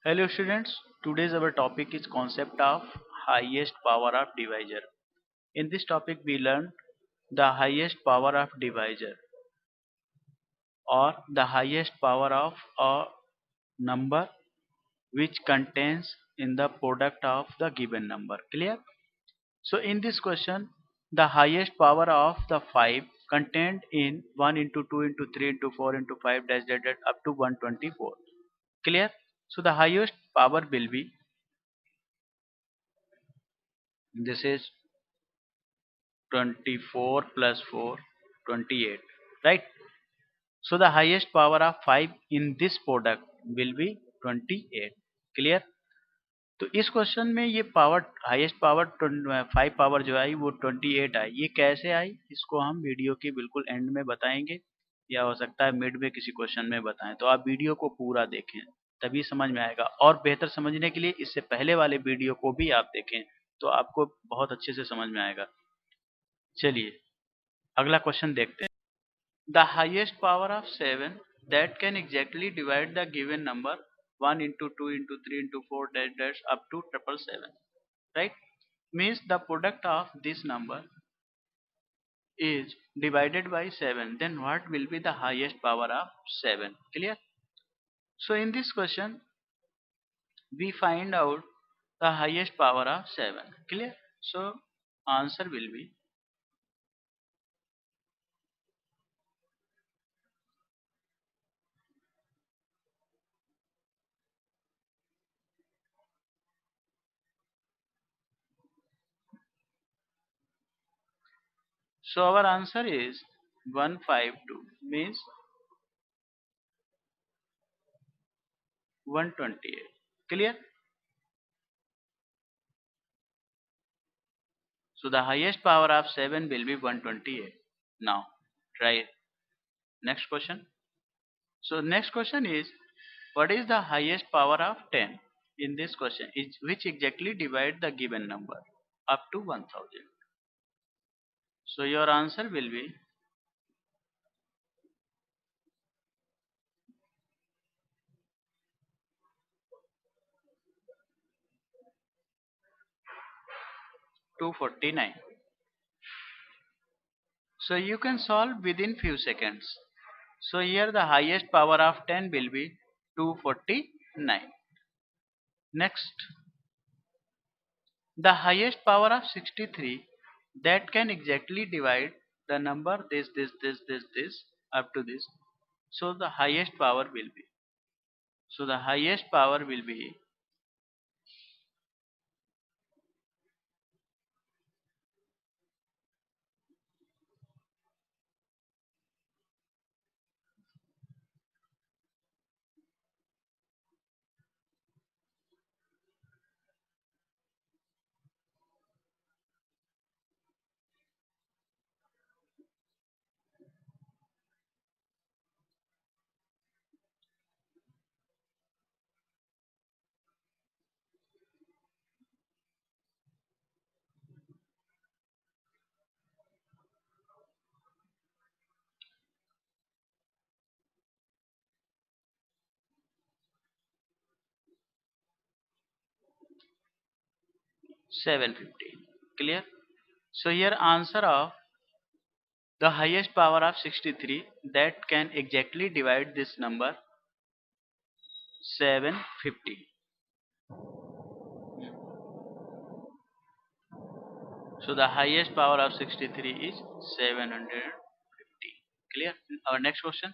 Hello students, today's our topic is concept of highest power of divisor. In this topic we learn the highest power of divisor or the highest power of a number which contains in the product of the given number. Clear? So in this question the highest power of the 5 contained in 1 into 2 into 3 into 4 into 5 dash dash dash up to 124. Clear? So the highest power will be this is 24 plus 4 28, right? So the highest power of 5 in this product will be 28. Clear? तो इस question में ये power highest power 5 power जो आई वो 28 आई। ये कैसे आई इसको हम वीडियो के बिल्कुल एंड में बताएंगे या हो सकता है मिड में किसी क्वेश्चन में बताएं। तो आप वीडियो को पूरा देखें तभी समझ में आएगा, और बेहतर समझने के लिए इससे पहले वाले वीडियो को भी आप देखें तो आपको बहुत अच्छे से समझ में आएगा। चलिए अगला क्वेश्चन देखते हैं। The highest power of 7 that can exactly divide the given number 1 into 2 into 3 into 4 dash dash up to 777, right? Means the product of this number is divided by 7, then what will be the highest power of 7? Clear? So in this question we find out the highest power of 7. Clear? So answer will be, so our answer is 152, means 128. Clear? So the highest power of 7 will be 128. Now try it. Next question. So next question is, what is the highest power of 10? In this question is which exactly divide the given number up to 1000. So your answer will be 249. So you can solve within few seconds. So here the highest power of 10 will be 249. Next, the highest power of 63 that can exactly divide the number this up to this. So the highest power will be. So the highest power will be 750. Clear? So here answer of the highest power of 63 that can exactly divide this number 750. So the highest power of 63 is 750. Clear? Our next question.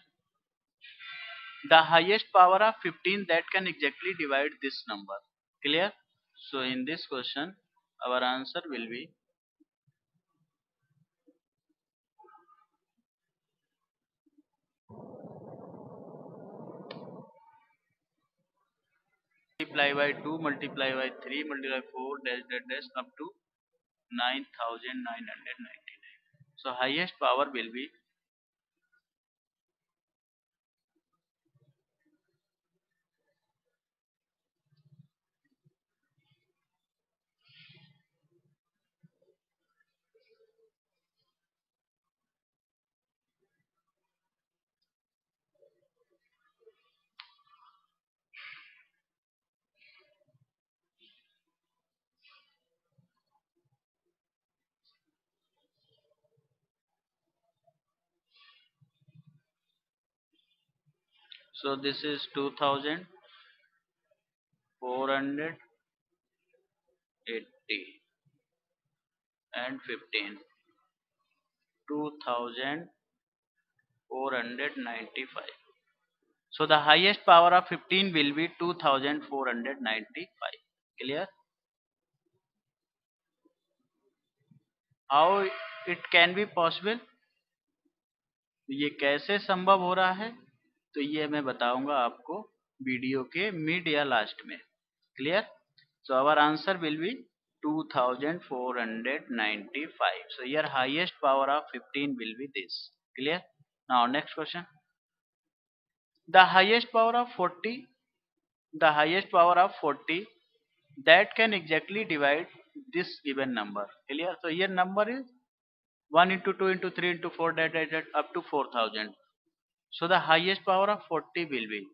The highest power of 15 that can exactly divide this number. Clear? So in this question our answer will be multiply by 2 multiply by 3 multiply by 4 dash dash dash up to 9999. So highest power will be So this is 2480 and 15, 2495. So the highest power of 15 will be 2495. Clear? How it can be possible? ये कैसे संभव हो रहा है? तो ये मैं बताऊंगा आपको वीडियो के मिड या लास्ट में. Clear? So our answer will be 2495. So here highest power of 15 will be this. Clear? Now next question. The highest power of 40, the highest power of 40 that can exactly divide this given number. Clear? So here number is 1 into 2 into 3 into 4 that up to 4000. So the highest power of 40 will be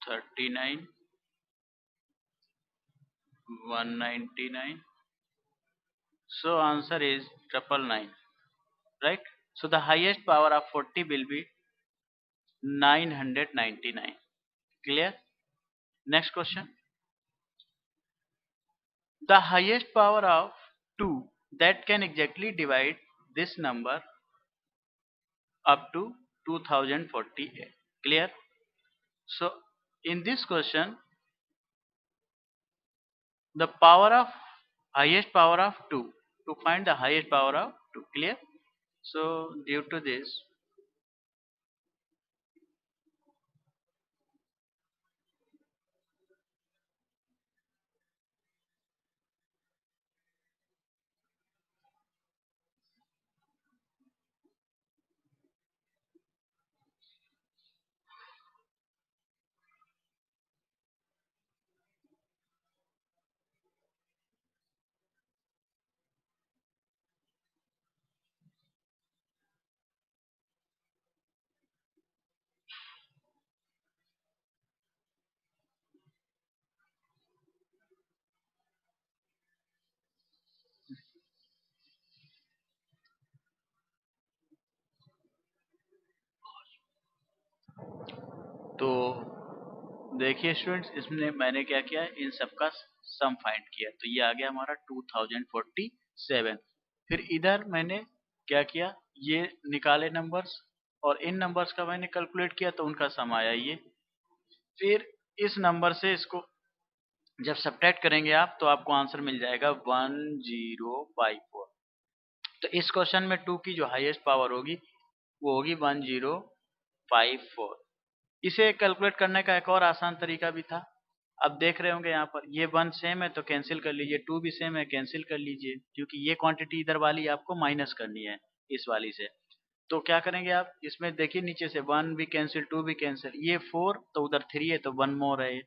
39, 199. So answer is 999, right? So the highest power of 40 will be 999. Clear? Next question. The highest power of 2 that can exactly divide this number up to 2048. Clear? So in this question, the power of highest power of 2, to find the highest power of 2. Clear? So due to this, तो देखिए students, इसमें मैंने क्या किया, इन सबका sum find किया. तो ये आ गया हमारा 2047. फिर इधर मैंने क्या किया, ये निकाले नंबर्स और इन नंबर्स का मैंने कैलकुलेट किया तो उनका सम आया ये. फिर इस नंबर से इसको जब सब्ट्रैक्ट करेंगे आप तो आपको आंसर मिल जाएगा 1054. तो इस क्वेश्चन में 2 की जो हाईएस्ट पावर होगी वो होगी 1054. इसे कैलकुलेट करने का एक और आसान तरीका भी था. अब देख रहे होंगे यहाँ पर ये 1 सेम है तो कैंसिल कर लीजिए, 2 भी सेम है कैंसिल कर लीजिए, क्योंकि ये क्वांटिटी इधर वाली आपको माइनस करनी है इस वाली से. तो क्या करेंगे आप, इसमें देखिए नीचे से 1 भी कैंसिल, 2 भी कैंसिल, ये 4 तो उधर 3 है तो 1 मोर है,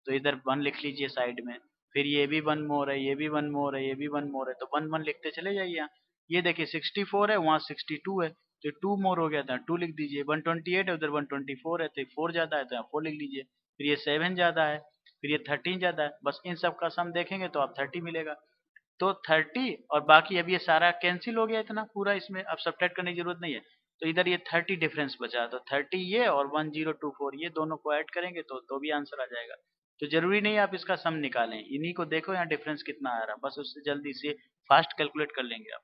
तो इधर 1 लिख लीजिए साइड में. फिर ये भी 1 मोर है, ये भी 1 मोर है, ये भी 1 मोर है, तो 1 1 लिखते चले जाइए यहाँ. ये देखिए 64 है, वहाँ 62 है, तो 2 मोर हो गया था, 2 लिख दीजिए. 128 है, उधर 124 है, तो 4 ज्यादा है तो यहाँ 4 लिख लीजिए. फिर ये 7 ज्यादा है, फिर ये 13 ज्यादा है, बस इन सब का सम देखेंगे तो आप 30 मिलेगा. तो 30 और बाकी अब ये सारा कैंसिल हो गया इतना पूरा, इसमें अब सब्ट्रैक्ट करने की जरूरत नहीं है. तो इधर ये 30 डिफरेंस बचा, तो 30 ये और 1024 ये दोनों को ऐड करेंगे तो भी आंसर आ जाएगा. तो जरूरी नहीं आप इसका सम निकालें, इन्हीं को देखो यहाँ डिफरेंस कितना आ रहा, बस उससे जल्दी से फास्ट कैलकुलेट कर लेंगे आप.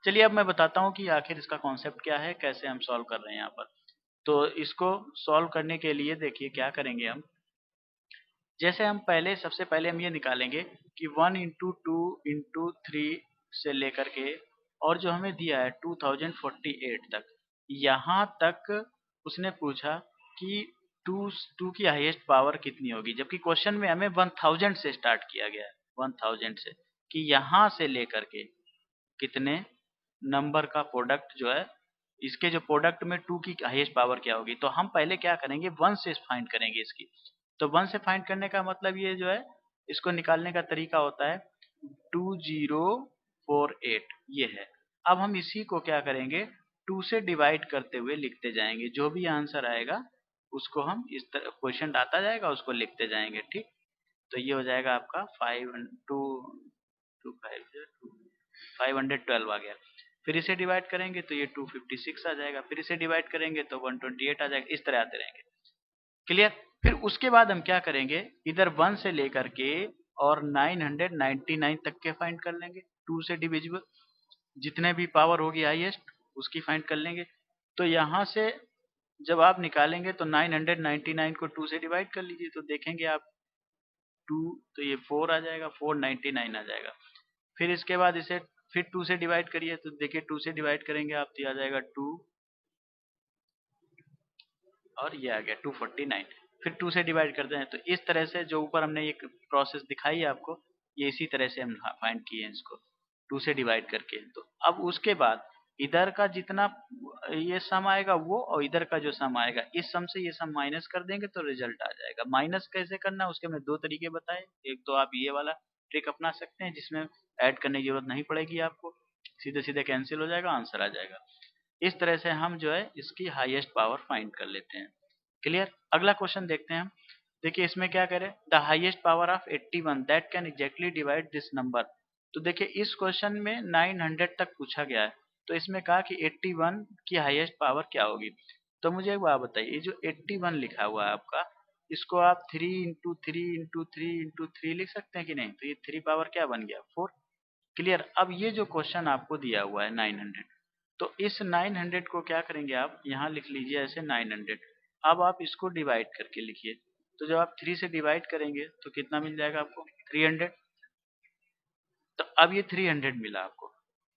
चलिए अब मैं बताता हूँ कि आखिर इसका कॉन्सेप्ट क्या है, कैसे हम सॉल्व कर रहे हैं यहाँ पर. तो इसको सॉल्व करने के लिए देखिए क्या करेंगे हम. जैसे हम पहले सबसे पहले हम ये निकालेंगे कि 1 इंटू 2 इंटू 3 से लेकर के और जो हमें दिया है 2048 तक, यहाँ तक उसने पूछा कि 2 की हाईएस्ट पावर कितनी होगी, जबकि क्वेश्चन में हमें 1000 से स्टार्ट किया गया है. 1000 से कि यहाँ से लेकर के कितने नंबर का प्रोडक्ट जो है, इसके जो प्रोडक्ट में 2 की हाईएस्ट पावर क्या होगी। तो हम पहले क्या करेंगे, 1 से फाइंड करेंगे इसकी। तो 1 से फाइंड करने का मतलब ये जो है, इसको निकालने का तरीका होता है 2048, ये है। अब हम इसी को क्या करेंगे, 2 से डिवाइड करते हुए लिखते जाएंगे। जो भी आंसर आएगा उसको हम इस तरह क्वेश्चन आता जाएगा, उसको लिखते जाएंगे, ठीक। तो ये हो जाएगा आपका 512 आ गया। फिर इसे डिवाइड करेंगे तो ये 256 आ जाएगा। फिर इसे डिवाइड करेंगे तो 128 आ जाएगा। इस तरह आते रहेंगे। क्लियर। फिर उसके बाद हम क्या करेंगे, इधर 1 से लेकर के और 999 तक के फाइंड कर लेंगे। 2 से डिविजिबल जितने भी पावर होगी हाईएस्ट उसकी फाइंड कर लेंगे। तो यहाँ से जब आप निकालेंगे तो 999 को 2 से डिवाइड कर लीजिए तो देखेंगे आप 2, तो ये 4 आ जाएगा, 499 आ जाएगा। फिर इसके बाद इसे फिर 2 से डिवाइड करिए तो देखिए 2 से डिवाइड करेंगे आप तो आ जाएगा 2 और ये आ गया 249। फिर 2 से डिवाइड करते हैं तो इस तरह से जो ऊपर हमने एक प्रोसेस दिखाई है आपको, ये इसी तरह से हम फाइंड किए हैं इसको 2 से डिवाइड करके। तो अब उसके बाद इधर का जितना ये सम आएगा वो, और इधर का जो सम आएगा इस सम से ये सम माइनस कर देंगे तो रिजल्ट आ जाएगा। माइनस कैसे करना है उसके हमने 2 तरीके बताए। एक तो आप ये वाला ट्रिक अपना सकते हैं जिसमें ऐड करने की जरूरत नहीं पड़ेगी आपको, सीधे सीधे कैंसिल हो जाएगा, आंसर आ जाएगा। इस तरह से हम जो है इसकी हाईएस्ट पावर फाइंड कर लेते हैं। क्लियर। अगला क्वेश्चन देखते हैं हम। देखिए इसमें क्या करें, the highest power of 81 that can exactly divide this number. तो देखिए इस क्वेश्चन में 900 तक पूछा गया है, तो इसमें कहा कि 81 की हाईएस्ट पावर क्या होगी। तो मुझे एक बात बताइए, ये जो 81 लिखा हुआ है आपका, इसको आप 3 इंटू 3 इंटू 3 इंटू 3 लिख सकते हैं कि नहीं। तो ये 3 पावर क्या बन गया, 4। क्लियर। अब ये जो क्वेश्चन आपको दिया हुआ है 900, तो इस 900 को क्या करेंगे आप यहाँ लिख लीजिए ऐसे 900। अब आप इसको डिवाइड करके लिखिए। तो जब आप 3 से डिवाइड करेंगे तो कितना मिल जाएगा आपको, 300। तो अब ये 300 मिला आपको।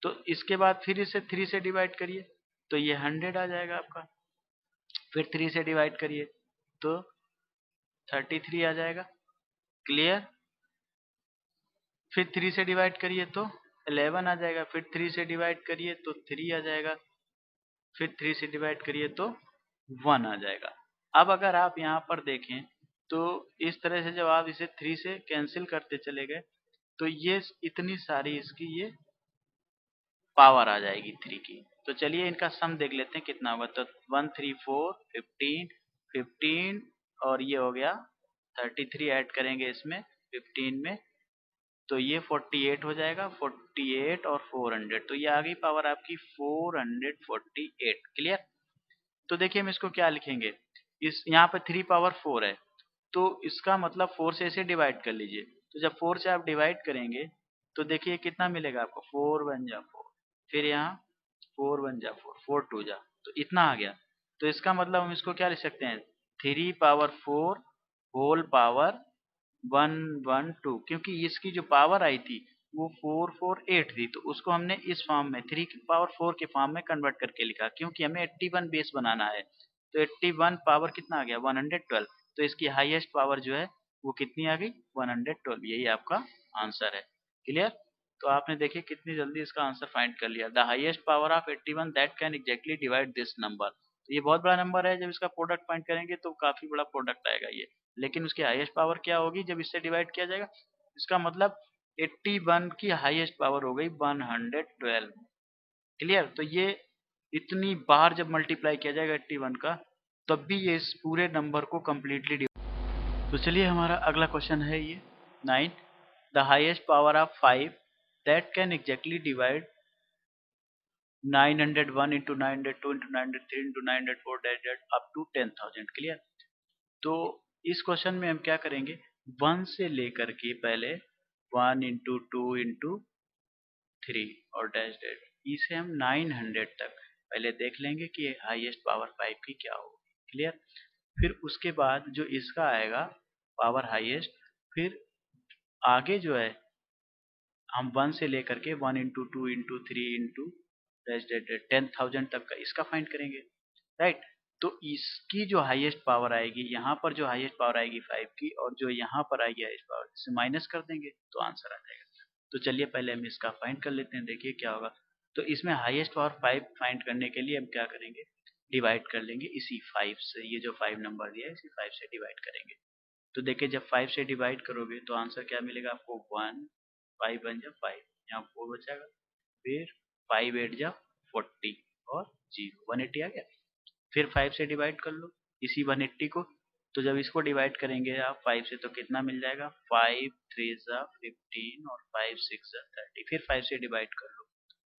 तो इसके बाद फिर इसे 3 से डिवाइड करिए तो ये 100 आ जाएगा आपका। फिर 3 से डिवाइड करिए तो 33 आ जाएगा। क्लियर। फिर 3 से डिवाइड करिए तो 11 आ जाएगा। फिर 3 से डिवाइड करिए तो 3 आ जाएगा। फिर 3 से डिवाइड करिए तो 1 आ जाएगा। अब अगर आप यहाँ पर देखें तो इस तरह से जब आप इसे 3 से कैंसिल करते चले गए तो ये इतनी सारी इसकी ये पावर आ जाएगी 3 की। तो चलिए इनका सम देख लेते हैं कितना होगा। तो 1 3 4 15 15 और ये हो गया 33 ऐड करेंगे इसमें 15 में तो ये 48 हो जाएगा। 48 और 400 तो ये आ गई पावर आपकी 448। क्लियर। तो देखिए हम इसको क्या लिखेंगे, इस यहाँ पे 3 पावर 4 है तो इसका मतलब 4 से इसे डिवाइड कर लीजिए। तो जब 4 से आप डिवाइड करेंगे तो देखिए कितना मिलेगा आपको, 4 वन जा 4, फिर यहाँ 4 वन जा 4, 4 टू जा, तो इतना आ गया। तो इसका मतलब हम इसको क्या लिख सकते हैं, 3 पावर 4 होल पावर 112, क्योंकि इसकी जो पावर आई थी वो 448 थी तो उसको हमने इस फॉर्म में 3 की पावर 4 के फॉर्म में कन्वर्ट करके लिखा, क्योंकि हमें 81 बेस बनाना है। तो 81 पावर कितना आ गया, 112। तो इसकी हाईएस्ट पावर जो है वो कितनी आ गई, 112। यही आपका आंसर है। क्लियर। तो आपने देखिए कितनी जल्दी इसका आंसर फाइंड कर लिया। The highest power of 81 that can exactly divide this number. तो ये बहुत बड़ा नंबर है, जब इसका प्रोडक्ट फाइंड करेंगे तो काफी बड़ा प्रोडक्ट आएगा ये। लेकिन उसकी हाईएस्ट पावर क्या होगी जब इससे डिवाइड किया जाएगा, इसका मतलब 81 की हाईएस्ट पावर हो गई 112। क्लियर। तो ये इतनी बार जब मल्टीप्लाई किया जाएगा 81 का तब भी ये इस पूरे नंबर को कम्प्लीटली। तो चलिए हमारा अगला क्वेश्चन है ये 9, the highest power of 5 that can exactly divide 901 into 902 into 903 into 904 dash up to 10,000। Clear. तो इस क्वेश्चन में हम क्या करेंगे, 1 से लेकर के पहले 1 इंटू 2 इंटू 3 और डैश डैश इसे हम 900 तक पहले देख लेंगे कि हाईएस्ट पावर 5 की क्या होगी। क्लियर। फिर उसके बाद जो इसका आएगा पावर हाईएस्ट, फिर आगे जो है हम 1 से लेकर के 1 into 2 into 3 into dash dash 10,000 तक का इसका फाइंड करेंगे। राइट। तो इसकी जो हाईएस्ट पावर आएगी, यहाँ पर जो हाईएस्ट पावर आएगी 5 की, और जो यहाँ पर आएगी हाईएस्ट पावर, इसे माइनस कर देंगे तो आंसर आ जाएगा। तो चलिए पहले हम इसका फाइंड कर लेते हैं, देखिए क्या होगा। तो इसमें हाईएस्ट पावर 5 फाइंड करने के लिए हम क्या करेंगे, डिवाइड कर लेंगे इसी 5 से, ये जो 5 नंबर दिया है इसी 5 से डिवाइड करेंगे। तो देखिए जब 5 से डिवाइड करोगे तो आंसर क्या मिलेगा आपको, 1, 5 बन जा 5, यहाँ 4 बचेगा, फिर 5 8 जा 40 और 0, 180 आ गया। फिर 5 से डिवाइड कर लो इसी 180 को। तो जब इसको डिवाइड करेंगे आप 5 से तो कितना मिल जाएगा, 5 3 जा 15 और 5 6 जा 30। फिर 5 से डिवाइड कर लो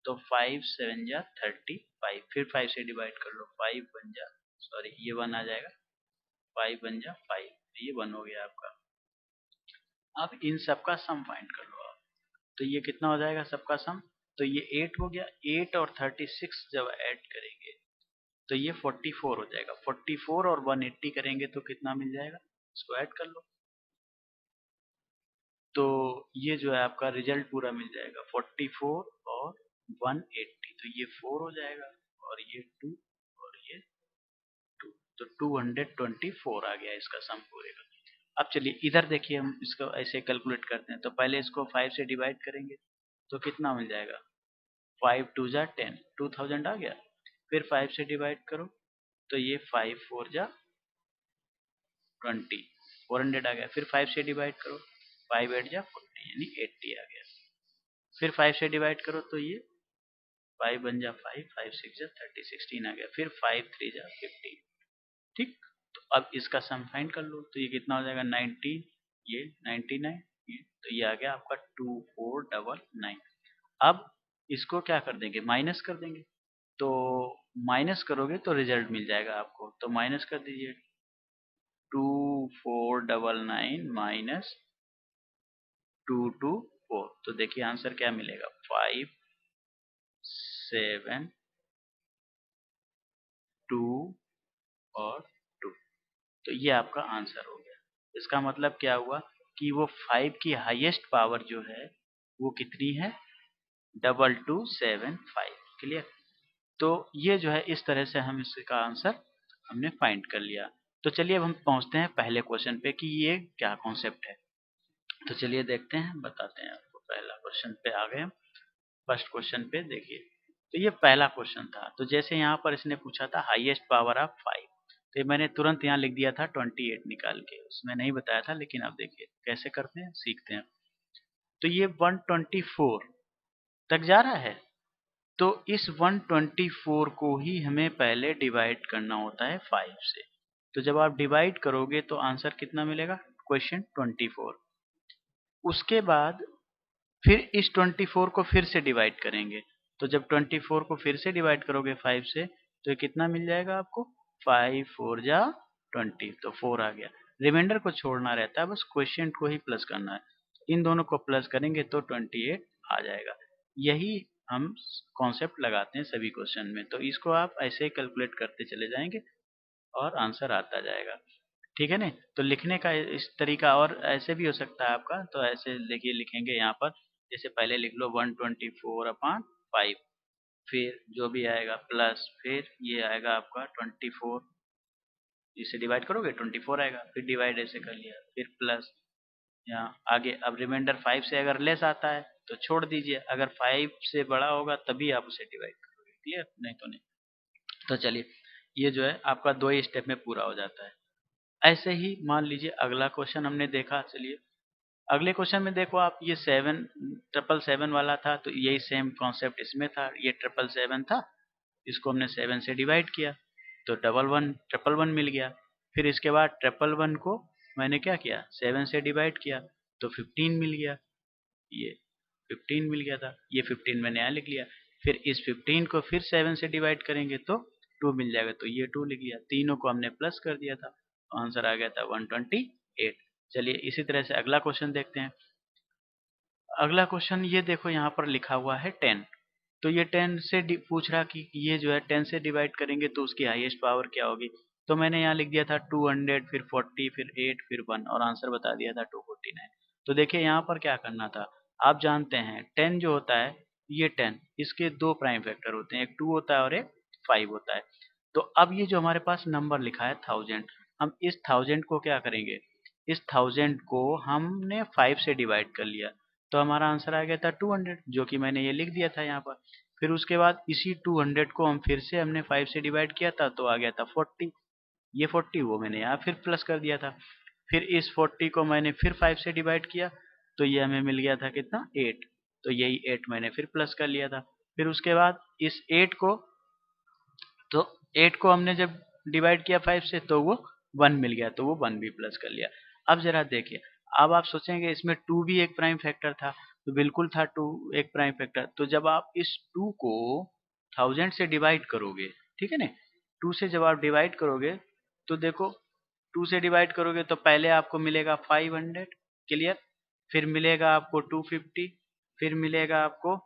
तो 5 7 जा 35। फिर 5 से डिवाइड कर लो, 5 बन जा, सॉरी ये 1 आ जाएगा, 5 बन जा 5, ये 1 हो गया आपका। अब इन सब का सम फाइंड कर लो आप। तो ये कितना हो जाएगा सबका सम, तो ये 8 हो गया। 8 और 36 जब ऐड करेंगे तो ये 44 हो जाएगा। 44 और 180 करेंगे तो कितना मिल जाएगा, इसको ऐड कर लो। तो ये जो है आपका रिजल्ट पूरा मिल जाएगा 44 और 180, तो ये 4 हो जाएगा और ये 2 और ये 2, तो 224 आ गया इसका सम पूरे का। अब चलिए इधर देखिए, हम इसको ऐसे कैलकुलेट करते हैं। तो पहले इसको 5 से डिवाइड करेंगे तो कितना मिल जाएगा, 5 2 जा 10, 2000 आ गया। फिर 5 से डिवाइड करो तो ये 5 4 जा 20, 400 आ गया। फिर 5 से डिवाइड करो, 5 8 जा 40 यानी 80 आ गया। फिर 5 से डिवाइड करो तो ये 5 बन जा 5, 5 6 जा 30, 16 आ गया। फिर 5 3 जा 15, ठीक। तो अब इसका सम फाइंड कर लो, तो ये कितना हो जाएगा, 19, ये 99, ये तो ये आ गया आपका 2499। अब इसको क्या कर देंगे, माइनस कर देंगे। तो माइनस करोगे तो रिजल्ट मिल जाएगा आपको, तो माइनस कर दीजिए, 2499 माइनस 224। तो देखिए आंसर क्या मिलेगा, 5 7 2 और 2। तो ये आपका आंसर हो गया। इसका मतलब क्या हुआ कि वो 5 की हाईएस्ट पावर जो है वो कितनी है, 2275। क्लियर। तो ये जो है इस तरह से हम इसका आंसर हमने फाइंड कर लिया। तो चलिए अब हम पहुंचते हैं पहले क्वेश्चन पे कि ये क्या कॉन्सेप्ट है। तो चलिए देखते हैं, बताते हैं आपको। पहला क्वेश्चन पे आ गए हम। फर्स्ट क्वेश्चन पे देखिए, तो ये पहला क्वेश्चन था। तो जैसे यहाँ पर इसने पूछा था हाईएस्ट पावर ऑफ 5, तो ये मैंने तुरंत यहाँ लिख दिया था 28 निकाल के, उसमें नहीं बताया था, लेकिन अब देखिए कैसे करते हैं, सीखते हैं। तो ये 124 तक जा रहा है, तो इस 124 को ही हमें पहले डिवाइड करना होता है 5 से। तो जब आप डिवाइड करोगे तो आंसर कितना मिलेगा, क्वेश्चन 24। उसके बाद फिर इस 24 को फिर से डिवाइड करेंगे। तो जब 24 को फिर से डिवाइड करोगे 5 से तो ये कितना मिल जाएगा आपको, 5 4 जा 20, तो 4 आ गया। रिमाइंडर को छोड़ना रहता है, बस क्वेश्चन को ही प्लस करना है। इन दोनों को प्लस करेंगे तो 28 आ जाएगा। यही हम कॉन्सेप्ट लगाते हैं सभी क्वेश्चन में। तो इसको आप ऐसे ही कैलकुलेट करते चले जाएंगे और आंसर आता जाएगा। ठीक है ना। तो लिखने का इस तरीका और ऐसे भी हो सकता है आपका। तो ऐसे देखिए लिखेंगे यहाँ पर, जैसे पहले लिख लो 124/5, फिर जो भी आएगा प्लस, फिर ये आएगा आपका 24, इसे डिवाइड करोगे 24 आएगा, फिर डिवाइड ऐसे कर लिया, फिर प्लस यहाँ आगे। अब रिमाइंडर 5 से अगर लेस आता है तो छोड़ दीजिए, अगर 5 से बड़ा होगा तभी आप उसे डिवाइड करोगे। क्लियर, नहीं तो नहीं। तो चलिए ये जो है आपका 2 ही स्टेप में पूरा हो जाता है। ऐसे ही मान लीजिए अगला क्वेश्चन हमने देखा। चलिए अगले क्वेश्चन में देखो आप, ये 7 777 वाला था, तो यही सेम कॉन्सेप्ट इसमें था। ये 777 था, इसको हमने 7 से डिवाइड किया तो 1111 मिल गया। फिर इसके बाद 1111 को मैंने क्या किया, 7 से डिवाइड किया तो 15 मिल गया। ये 15 मिल गया था, ये 15 मैंने यहाँ लिख लिया। फिर इस 15 को फिर 7 से डिवाइड करेंगे तो 2 मिल जाएगा, तो ये 2 लिख लिया। तीनों को हमने प्लस कर दिया था, तो आंसर आ गया था 128। चलिए इसी तरह से अगला क्वेश्चन देखते हैं। अगला क्वेश्चन ये देखो, यहाँ पर लिखा हुआ है 10। तो ये 10 से पूछ रहा कि ये जो है 10 से डिवाइड करेंगे तो उसकी हाईएस्ट पावर क्या होगी। तो मैंने यहाँ लिख दिया था 200, फिर 40, फिर 8, फिर 1, और आंसर बता दिया था 249। तो देखिए यहाँ पर क्या करना था, आप जानते हैं 10 जो होता है, ये 10 इसके दो प्राइम फैक्टर होते हैं, एक 2 होता है और एक 5 होता है। तो अब ये जो हमारे पास नंबर लिखा है 1000, हम इस 1000 को क्या करेंगे, इस 1000 को हमने 5 से डिवाइड कर लिया, तो हमारा आंसर आ गया था 200, जो कि मैंने ये लिख दिया था यहाँ पर। फिर उसके बाद इसी 200 को हम फिर से हमने 5 से डिवाइड किया था, तो आ गया था 40, ये 40 वो मैंने यहाँ फिर प्लस कर दिया था। फिर इस 40 को मैंने फिर 5 से डिवाइड किया, तो ये हमें मिल गया था कितना, 8, तो यही 8 मैंने फिर प्लस कर लिया था। फिर उसके बाद इस 8 को, तो 8 को हमने जब डिवाइड किया 5 से, तो वो 1 मिल गया, तो वो 1 भी प्लस कर लिया। अब जरा देखिए, अब आप सोचेंगे इसमें 2 भी एक प्राइम फैक्टर था, तो बिल्कुल था 2 एक प्राइम फैक्टर। तो जब आप इस 2 को 1000 से डिवाइड करोगे, ठीक है ना, 2 से जब आप डिवाइड करोगे, तो देखो 2 से डिवाइड करोगे तो पहले आपको मिलेगा 500, क्लियर, फिर मिलेगा आपको 250, फिर मिलेगा आपको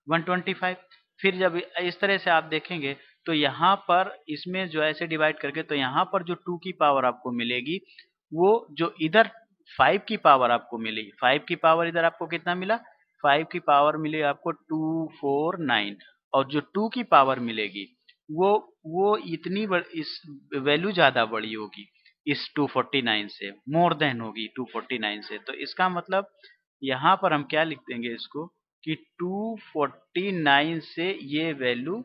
125। फिर जब इस तरह से आप देखेंगे, तो यहाँ पर इसमें जो ऐसे डिवाइड करके, तो यहाँ पर जो 2 की पावर आपको मिलेगी, वो जो इधर 5 की पावर आपको मिलेगी, 5 की पावर इधर आपको कितना मिला, 5 की पावर मिली आपको 249, और जो 2 की पावर मिलेगी, वो वो इतनी इस वैल्यू ज्यादा बड़ी होगी इस 249 से, मोर देन होगी 249 से। तो इसका मतलब यहाँ पर हम क्या लिख देंगे इसको, कि 249 से ये वैल्यू,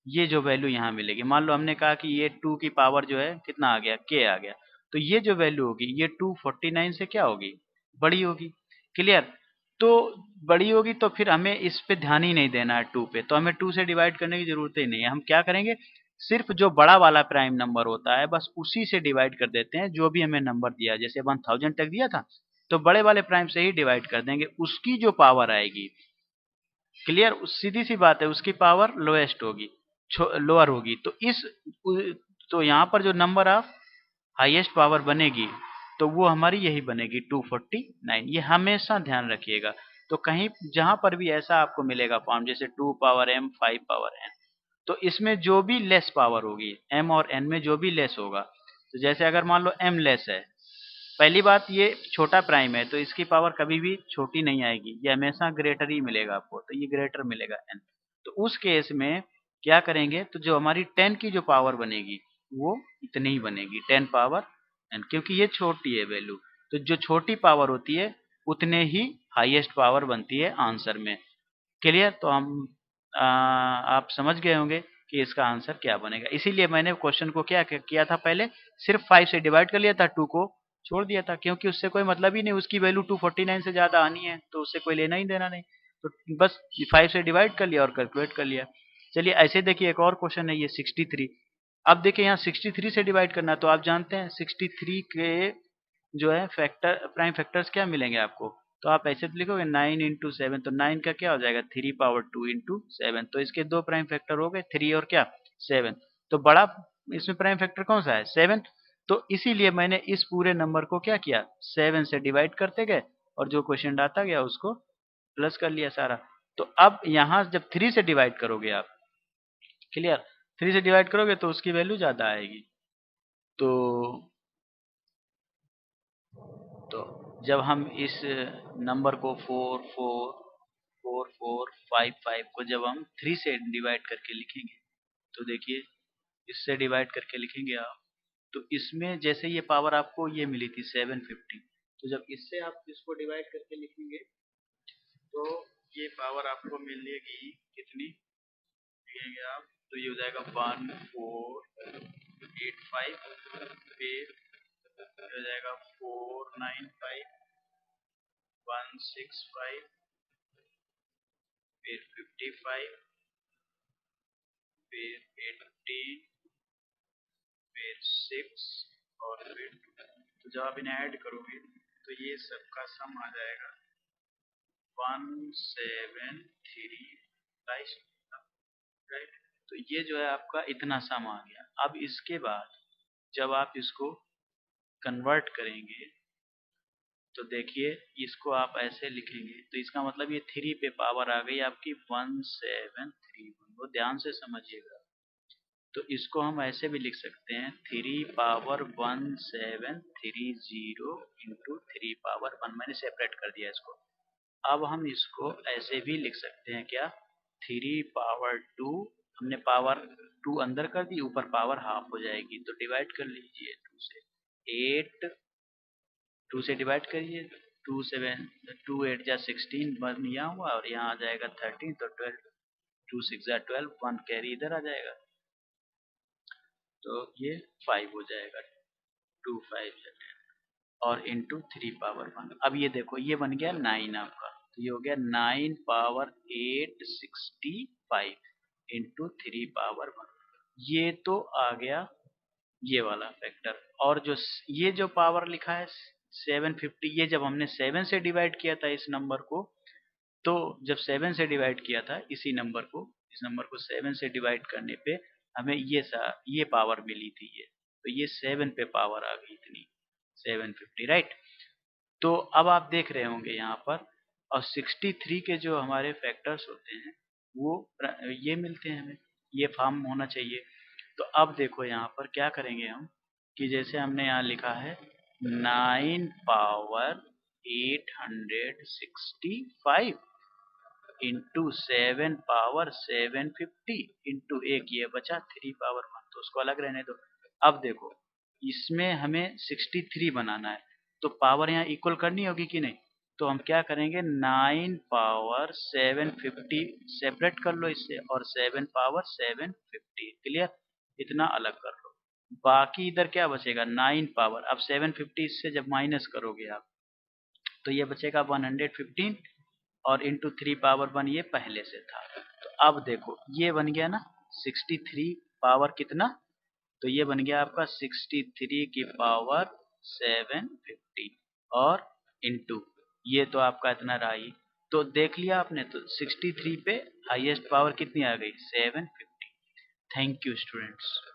ये जो वैल्यू यहाँ मिलेगी, मान लो हमने कहा कि ये 2 की पावर जो है कितना आ गया, k आ गया, तो ये जो वैल्यू होगी ये 249 से क्या होगी, बड़ी होगी, क्लियर। तो बड़ी होगी तो फिर हमें इस पे ध्यान ही नहीं देना है 2 पे, तो हमें 2 से डिवाइड करने की जरूरत ही नहीं है। हम क्या करेंगे, सिर्फ जो बड़ा वाला प्राइम नंबर होता है बस उसी से डिवाइड कर देते हैं, जो भी हमें नंबर दिया, जैसे 1000 तक दिया था, तो बड़े वाले प्राइम से ही डिवाइड कर देंगे, उसकी जो पावर आएगी, क्लियर, सीधी सी बात है, उसकी पावर लोएस्ट होगी, लोअर होगी। तो तो यहाँ पर जो नंबर ऑफ हाईएस्ट पावर बनेगी, तो वो हमारी यही बनेगी 249, ये हमेशा ध्यान रखिएगा। तो कहीं जहां पर भी ऐसा आपको मिलेगा फॉर्म, जैसे 2 पावर m 5 पावर n, तो इसमें जो भी लेस पावर होगी, m और n में जो भी लेस होगा, तो जैसे अगर मान लो m लेस है, पहली बात ये छोटा प्राइम है, तो इसकी पावर कभी भी छोटी नहीं आएगी, ये हमेशा ग्रेटर ही मिलेगा आपको, तो ये ग्रेटर मिलेगा n। तो उस केस में क्या करेंगे, तो जो हमारी 10 की जो पावर बनेगी, वो इतनी ही बनेगी, 10 पावर n, क्योंकि ये छोटी है वैल्यू। तो जो छोटी पावर होती है उतने ही हाईएस्ट पावर बनती है आंसर में, क्लियर। तो हम आप समझ गए होंगे कि इसका आंसर क्या बनेगा। इसीलिए मैंने क्वेश्चन को क्या किया था, पहले सिर्फ 5 से डिवाइड कर लिया था, 2 को छोड़ दिया था, क्योंकि उससे कोई मतलब ही नहीं, उसकी वैल्यू 249 से ज्यादा आनी है, तो उससे कोई लेना ही देना नहीं। तो बस 5 से डिवाइड कर लिया और कैलकुलेट कर लिया। चलिए ऐसे देखिए, एक और क्वेश्चन है ये 63। अब देखिए यहाँ 63 से डिवाइड करना, तो आप जानते हैं 63 के जो है फैक्टर, प्राइम फैक्टर्स क्या मिलेंगे आपको, तो आप ऐसे तो लिखोगे 9 इंटू 7, तो 9 का क्या हो जाएगा, 3 पावर 2 इंटू 7, तो इसके दो प्राइम फैक्टर हो गए, 3 और क्या 7। तो बड़ा इसमें प्राइम फैक्टर कौन सा है, 7। तो इसीलिए मैंने इस पूरे नंबर को क्या किया, 7 से डिवाइड करते गए, और जो क्वेश्चन आता गया उसको प्लस कर लिया सारा। तो अब यहाँ जब 3 से डिवाइड करोगे आप, क्लियर, 3 से डिवाइड करोगे तो उसकी वैल्यू ज्यादा आएगी। तो तो जब हम इस नंबर को 44455 को जब हम 3 से डिवाइड करके लिखेंगे, तो देखिए इससे डिवाइड करके लिखेंगे आप, तो इसमें जैसे ये पावर आपको ये मिली थी 750, तो जब इससे आप इसको डिवाइड करके लिखेंगे, तो ये पावर आपको मिलेगी कितनी, लिखेंगे आप, तो ये हो जाएगा 1485, फिर हो जाएगा 495, 165, फिर 55, फिर 18, फिर 6 और फिर 2। तो जब आप इन्हें ऐड करोगे, तो ये सबका सम आ जाएगा 173, राइट। तो ये जो है आपका इतना सम आ गया। अब इसके बाद जब आप इसको कन्वर्ट करेंगे, तो देखिए इसको आप ऐसे लिखेंगे, तो इसका मतलब ये 3 पे पावर आ गई आपकी 1731, वो ध्यान से समझिएगा। तो इसको हम ऐसे भी लिख सकते हैं, 3 पावर 1730 इंटू 3 पावर 1, मैंने सेपरेट कर दिया इसको। अब हम इसको ऐसे भी लिख सकते हैं क्या, 3 पावर 2, हमने पावर 2 अंदर कर दी, ऊपर पावर हाफ हो जाएगी, तो डिवाइड कर लीजिए 2 से। 8 2 से डिवाइड करिए, 2 8 जा 16, 1 यहाँ हुआ और यहाँ आ जाएगा 13, तो 12, 2 6 जा 12, 1 कैरी इधर आ जाएगा, तो ये 5 हो जाएगा, 2 5 जा 10 और इंटू 3 पावर 1। अब ये देखो ये बन गया 9 आपका, तो ये हो गया 9 पावर 865 इंटू 3 पावर 1। ये तो आ गया ये वाला फैक्टर। और जो ये जो पावर लिखा है 750, ये जब हमने 7 से डिवाइड किया था इस नंबर को, तो जब 7 से डिवाइड किया था इस नंबर को 7 से डिवाइड करने पे हमें ये पावर मिली थी ये, तो ये 7 पे पावर आ गई इतनी 750, राइट। तो अब आप देख रहे होंगे यहाँ पर, और 63 के जो हमारे फैक्टर्स होते हैं वो ये मिलते हैं हमें, ये फॉर्म होना चाहिए। तो अब देखो यहाँ पर क्या करेंगे हम, कि जैसे हमने यहाँ लिखा है 9 पावर 865 इंटू 7 पावर 750 इंटू एक ये बचा 3 पावर 1, तो उसको अलग रहने दो। अब देखो इसमें हमें 63 बनाना है, तो पावर यहाँ इक्वल करनी होगी कि नहीं, तो हम क्या करेंगे 9 पावर 750 सेपरेट कर लो इससे, और 7 पावर 750, क्लियर, इतना अलग कर लो। बाकी इधर क्या बचेगा 9 पावर, अब 750 इससे जब माइनस करोगे आप, तो ये बचेगा 115 और इंटू 3 पावर 1 ये पहले से था। तो अब देखो ये बन गया ना 63 पावर कितना, तो ये बन गया आपका 63 की पावर 750 और इंटू ये तो आपका इतना रहा ही। तो देख लिया आपने, तो 63 पे हाईएस्ट पावर कितनी आ गई 750। Thank you students.